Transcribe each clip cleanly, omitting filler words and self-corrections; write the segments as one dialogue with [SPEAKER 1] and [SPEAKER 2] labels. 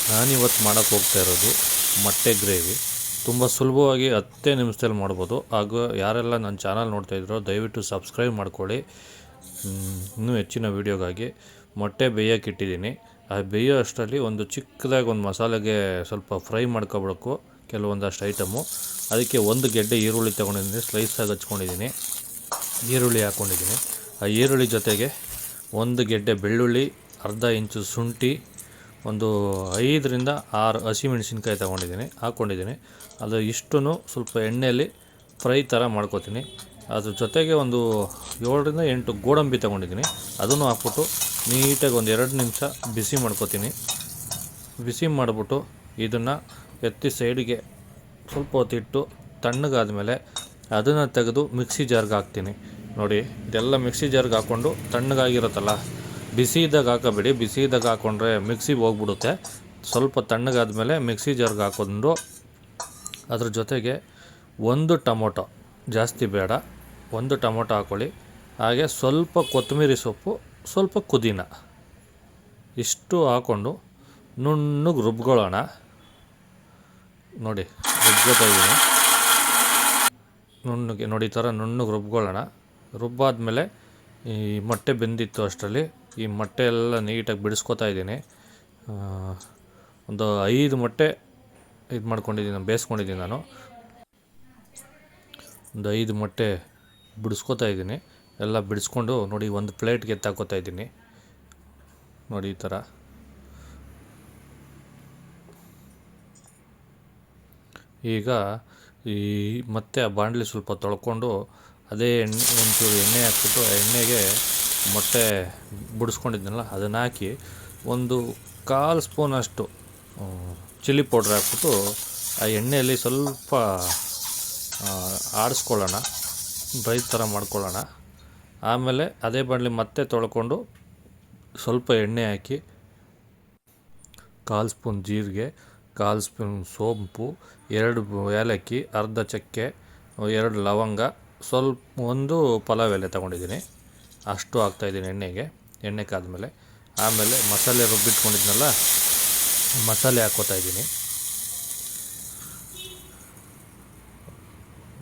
[SPEAKER 1] ನಾನಿವತ್ತು ಮಾಡೋಕ್ಕೆ ಹೋಗ್ತಾ ಇರೋದು ಮೊಟ್ಟೆ ಗ್ರೇವಿ. ತುಂಬ ಸುಲಭವಾಗಿ 10 ನಿಮಿಷದಲ್ಲಿ ಮಾಡ್ಬೋದು. ಹಾಗೂ ಯಾರೆಲ್ಲ ನನ್ನ ಚಾನಲ್ ನೋಡ್ತಾಯಿದ್ರೋ ದಯವಿಟ್ಟು ಸಬ್ಸ್ಕ್ರೈಬ್ ಮಾಡ್ಕೊಳ್ಳಿ. ಇನ್ನೂ ಹೆಚ್ಚಿನ ವೀಡಿಯೋಗಾಗಿ ಮೊಟ್ಟೆ ಬೇಯೋಕೆ ಇಟ್ಟಿದ್ದೀನಿ. ಆ ಬೇಯೋ ಅಷ್ಟರಲ್ಲಿ ಒಂದು ಚಿಕ್ಕದಾಗಿ ಒಂದು ಮಸಾಲೆಗೆ ಸ್ವಲ್ಪ ಫ್ರೈ ಮಾಡ್ಕೊಬಿಡೋಕು ಕೆಲವೊಂದಷ್ಟು ಐಟಮು. ಅದಕ್ಕೆ ಒಂದು ಗೆಡ್ಡೆ ಈರುಳ್ಳಿ ತೊಗೊಂಡಿದ್ದೀನಿ, ಸ್ಲೈಸಾಗಿ ಹಚ್ಕೊಂಡಿದ್ದೀನಿ. ಈರುಳ್ಳಿ ಹಾಕ್ಕೊಂಡಿದ್ದೀನಿ. ಆ ಈರುಳ್ಳಿ ಜೊತೆಗೆ ಒಂದು ಗೆಡ್ಡೆ ಬೆಳ್ಳುಳ್ಳಿ, ಅರ್ಧ ಇಂಚು ಶುಂಠಿ, ಒಂದು 5ರಿಂದ 6 ಹಸಿಮೆಣಸಿನ್ಕಾಯಿ ಹಾಕ್ಕೊಂಡಿದ್ದೀನಿ. ಅದು ಇಷ್ಟನ್ನು ಸ್ವಲ್ಪ ಎಣ್ಣೆಯಲ್ಲಿ ಫ್ರೈ ಥರ ಮಾಡ್ಕೋತೀನಿ. ಅದ್ರ ಜೊತೆಗೆ ಒಂದು 7ರಿಂದ 8 ಗೋಡಂಬಿ ತೊಗೊಂಡಿದ್ದೀನಿ. ಅದನ್ನು ಹಾಕ್ಬಿಟ್ಟು ನೀಟಾಗಿ ಒಂದು 2 ನಿಮಿಷ ಬಿಸಿ ಮಾಡ್ಕೋತೀನಿ. ಬಿಸಿ ಮಾಡಿಬಿಟ್ಟು ಇದನ್ನು ಎತ್ತಿ ಸೈಡಿಗೆ ಸ್ವಲ್ಪ ಹೊತ್ತಿಟ್ಟು ತಣ್ಣಗಾದಮೇಲೆ ಅದನ್ನು ತೆಗೆದು ಮಿಕ್ಸಿ ಜಾರ್ಗೆ ಹಾಕ್ತೀನಿ. ನೋಡಿ, ಇದೆಲ್ಲ ಮಿಕ್ಸಿ ಜಾರ್ಗೆ ಹಾಕ್ಕೊಂಡು ತಣ್ಣಗಾಗಿರುತ್ತಲ್ಲ, ಬಿಸಿ ಇದ್ದಾಗ ಹಾಕಬೇಡಿ. ಬಿಸಿ ಇದ್ದಾಗ ಹಾಕ್ಕೊಂಡ್ರೆ ಮಿಕ್ಸಿಗೆ ಹೋಗ್ಬಿಡುತ್ತೆ. ಸ್ವಲ್ಪ ತಣ್ಣಗಾದ್ಮೇಲೆ ಮಿಕ್ಸಿ ಜಾರ್ಗೆ ಹಾಕ್ಕೊಂಡು ಅದ್ರ ಜೊತೆಗೆ ಒಂದು ಟೊಮೊಟೊ, ಜಾಸ್ತಿ ಬೇಡ, ಒಂದು ಟೊಮೊಟೊ ಹಾಕ್ಕೊಳ್ಳಿ. ಹಾಗೆ ಸ್ವಲ್ಪ ಕೊತ್ತಂಬರಿ ಸೊಪ್ಪು, ಸ್ವಲ್ಪ ಪುದೀನ, ಇಷ್ಟು ಹಾಕ್ಕೊಂಡು ನುಣ್ಣಗೆ ರುಬ್ಕೊಳ್ಳೋಣ. ನೋಡಿ, ರುಬ್ಕೋತಾ ಇದ್ದೀನಿ ನುಣ್ಣಗೆ. ನೋಡಿ, ಈ ಥರ ನುಣ್ಣಗೆ ರುಬ್ಕೊಳ್ಳೋಣ. ರುಬ್ಬಾದ್ಮೇಲೆ ಈ ಮೊಟ್ಟೆ ಬೆಂದಿತ್ತು ಅಷ್ಟರಲ್ಲಿ ಈ ಮೊಟ್ಟೆ ಎಲ್ಲ ನೀಟಾಗಿ ಬಿಡಿಸ್ಕೊತಾ ಇದ್ದೀನಿ. ಒಂದು 5 ಮೊಟ್ಟೆ ಇದು ಮಾಡ್ಕೊಂಡಿದ್ದೀನಿ, ಬೇಯಿಸ್ಕೊಂಡಿದ್ದೀನಿ ನಾನು. ಒಂದು 5 ಮೊಟ್ಟೆ ಬಿಡಿಸ್ಕೊತಾ ಇದ್ದೀನಿ. ಎಲ್ಲ ಬಿಡಿಸ್ಕೊಂಡು ನೋಡಿ ಒಂದು ಪ್ಲೇಟ್ಗೆ ಎತ್ತಾಕೋತಾ ಇದ್ದೀನಿ. ನೋಡಿ, ಈ ಥರ. ಈಗ ಮತ್ತೆ ಆ ಬಾಣಲಿ ಸ್ವಲ್ಪ ತೊಳ್ಕೊಂಡು ಅದೇ ಒಂಚೂರು ಎಣ್ಣೆ ಹಾಕ್ಬಿಟ್ಟು ಆ ಎಣ್ಣೆಗೆ ಮೊಟ್ಟೆ ಬಿಡಿಸ್ಕೊಂಡಿದ್ನಲ್ಲ ಅದನ್ನು ಹಾಕಿ ಒಂದು 1/4 ಸ್ಪೂನಷ್ಟು ಚಿಲ್ಲಿ ಪೌಡ್ರ್ ಹಾಕ್ಬಿಟ್ಟು ಆ ಎಣ್ಣೆಯಲ್ಲಿ ಸ್ವಲ್ಪ ಆಡಿಸ್ಕೊಳ್ಳೋಣ, ಡ್ರೈ ಥರ ಮಾಡ್ಕೊಳ್ಳೋಣ. ಆಮೇಲೆ ಅದೇ ಬಾಣಲಿ ಮತ್ತೆ ತೊಳ್ಕೊಂಡು ಸ್ವಲ್ಪ ಎಣ್ಣೆ ಹಾಕಿ 1/4 ಸ್ಪೂನ್ ಜೀರಿಗೆ, 1/4 ಸ್ಪೂನ್ ಸೋಂಪು, 2 ಏಲಕ್ಕಿ, ಅರ್ಧ ಚಕ್ಕೆ, 2 ಲವಂಗ, ಸ್ವಲ್ಪ ಒಂದು ಪಲಾವ್ ಎಲೆ ತೊಗೊಂಡಿದ್ದೀನಿ. ಅಷ್ಟು ಹಾಕ್ತಾಯಿದ್ದೀನಿ ಎಣ್ಣೆ ಕಾದ್ಮೇಲೆ. ಆಮೇಲೆ ಮಸಾಲೆ ರುಬ್ಬಿಟ್ಕೊಂಡಿದ್ನಲ್ಲ, ಮಸಾಲೆ ಹಾಕ್ಕೋತಾ ಇದ್ದೀನಿ.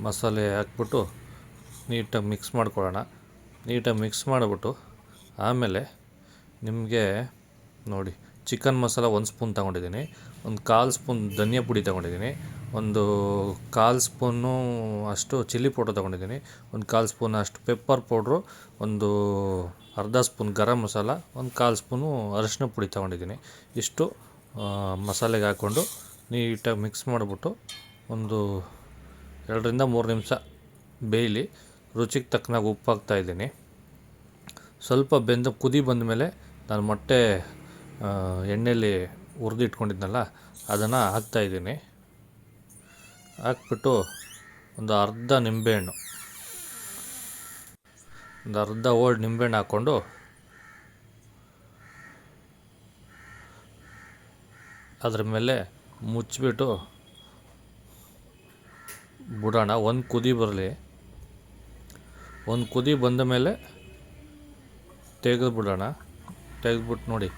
[SPEAKER 1] ಮಸಾಲೆ ಹಾಕ್ಬಿಟ್ಟು ನೀಟಾಗಿ ಮಿಕ್ಸ್ ಮಾಡ್ಕೊಳ್ಳೋಣ. ನೀಟಾಗಿ ಮಿಕ್ಸ್ ಮಾಡಿಬಿಟ್ಟು ಆಮೇಲೆ ನಿಮಗೆ ನೋಡಿ, ಚಿಕನ್ ಮಸಾಲ 1 ಸ್ಪೂನ್ ತೊಗೊಂಡಿದ್ದೀನಿ, ಒಂದು 1/4 ಸ್ಪೂನ್ ಧನಿಯಾ ಪುಡಿ ತೊಗೊಂಡಿದ್ದೀನಿ, ಒಂದು 1/4 ಸ್ಪೂನು ಅಷ್ಟು ಚಿಲ್ಲಿ ಪೌಡ್ರ್ ತೊಗೊಂಡಿದ್ದೀನಿ, ಒಂದು 1/4 ಸ್ಪೂನ್ ಅಷ್ಟು ಪೆಪ್ಪರ್ ಪೌಡ್ರು, ಒಂದು ಅರ್ಧ ಸ್ಪೂನ್ ಗರಂ ಮಸಾಲ, ಒಂದು 1/4 ಸ್ಪೂನು ಅರಿಶಿನ ಪುಡಿ ತೊಗೊಂಡಿದ್ದೀನಿ. ಇಷ್ಟು ಮಸಾಲೆಗೆ ಹಾಕ್ಕೊಂಡು ನೀಟಾಗಿ ಮಿಕ್ಸ್ ಮಾಡಿಬಿಟ್ಟು ಒಂದು 2ರಿಂದ 3 ನಿಮಿಷ ಬೇಯಲಿ. ರುಚಿಗೆ ತಕ್ಕನಾಗಿ ಉಪ್ಪು ಹಾಕ್ತಾಯಿದ್ದೀನಿ. ಸ್ವಲ್ಪ ಕುದಿ ಬಂದ ಮೇಲೆ ನಾನು ಮೊಟ್ಟೆ ಎಣ್ಣೆಯಲ್ಲಿ ಹುರಿದಿಟ್ಕೊಂಡಿದ್ನಲ್ಲ ಅದನ್ನು ಹಾಕ್ತಾಯಿದ್ದೀನಿ. ಹಾಕ್ಬಿಟ್ಟು ಒಂದು ಅರ್ಧ ನಿಂಬೆಹಣ್ಣು, ಒಂದು ಅರ್ಧ ಹೋಳು ನಿಂಬೆಹಣ್ಣು ಹಾಕ್ಕೊಂಡು ಅದ್ರ ಮೇಲೆ ಮುಚ್ಚಿಬಿಟ್ಟು ಬಿಡೋಣ. ಒಂದು ಕುದಿ ಬರಲಿ. ಒಂದು ಕುದಿ ಬಂದ ಮೇಲೆ ತೆಗೆದುಬಿಡೋಣ. ತೆಗೆದ್ಬಿಟ್ಟು ನೋಡಿ,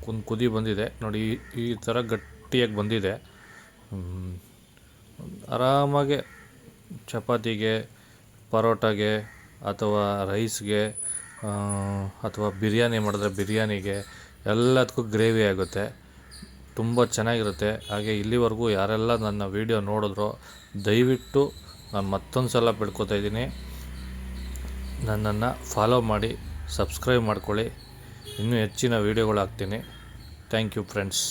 [SPEAKER 1] ಒಂದು ಕುದಿ ಬಂದಿದೆ ನೋಡಿ, ಈ ಥರ ಗಟ್ಟಿಯಾಗಿ ಬಂದಿದೆ. ಆರಾಮಾಗೆ ಚಪಾತಿಗೆ, ಪರೋಟಾಗೆ ಅಥವಾ ರೈಸ್ಗೆ ಅಥವಾ ಬಿರಿಯಾನಿ ಮಾಡಿದ್ರೆ ಬಿರಿಯಾನಿಗೆ ಎಲ್ಲದಕ್ಕೂ ಗ್ರೇವಿ ಆಗುತ್ತೆ, ತುಂಬ ಚೆನ್ನಾಗಿರುತ್ತೆ. ಹಾಗೆ ಇಲ್ಲಿವರೆಗೂ ಯಾರೆಲ್ಲ ನನ್ನ ವೀಡಿಯೋ ನೋಡಿದ್ರೋ ದಯವಿಟ್ಟು ನಾನು ಮತ್ತೊಂದು ಸಲ ಬಿಡ್ಕೋತಾ ಇದ್ದೀನಿ, ನನ್ನನ್ನು ಫಾಲೋ ಮಾಡಿ, ಸಬ್ಸ್ಕ್ರೈಬ್ ಮಾಡ್ಕೊಳ್ಳಿ. ಇನ್ನೂ ಹೆಚ್ಚಿನ ವೀಡಿಯೋಗಳು ಹಾಕ್ತೀನಿ. Thank you friends.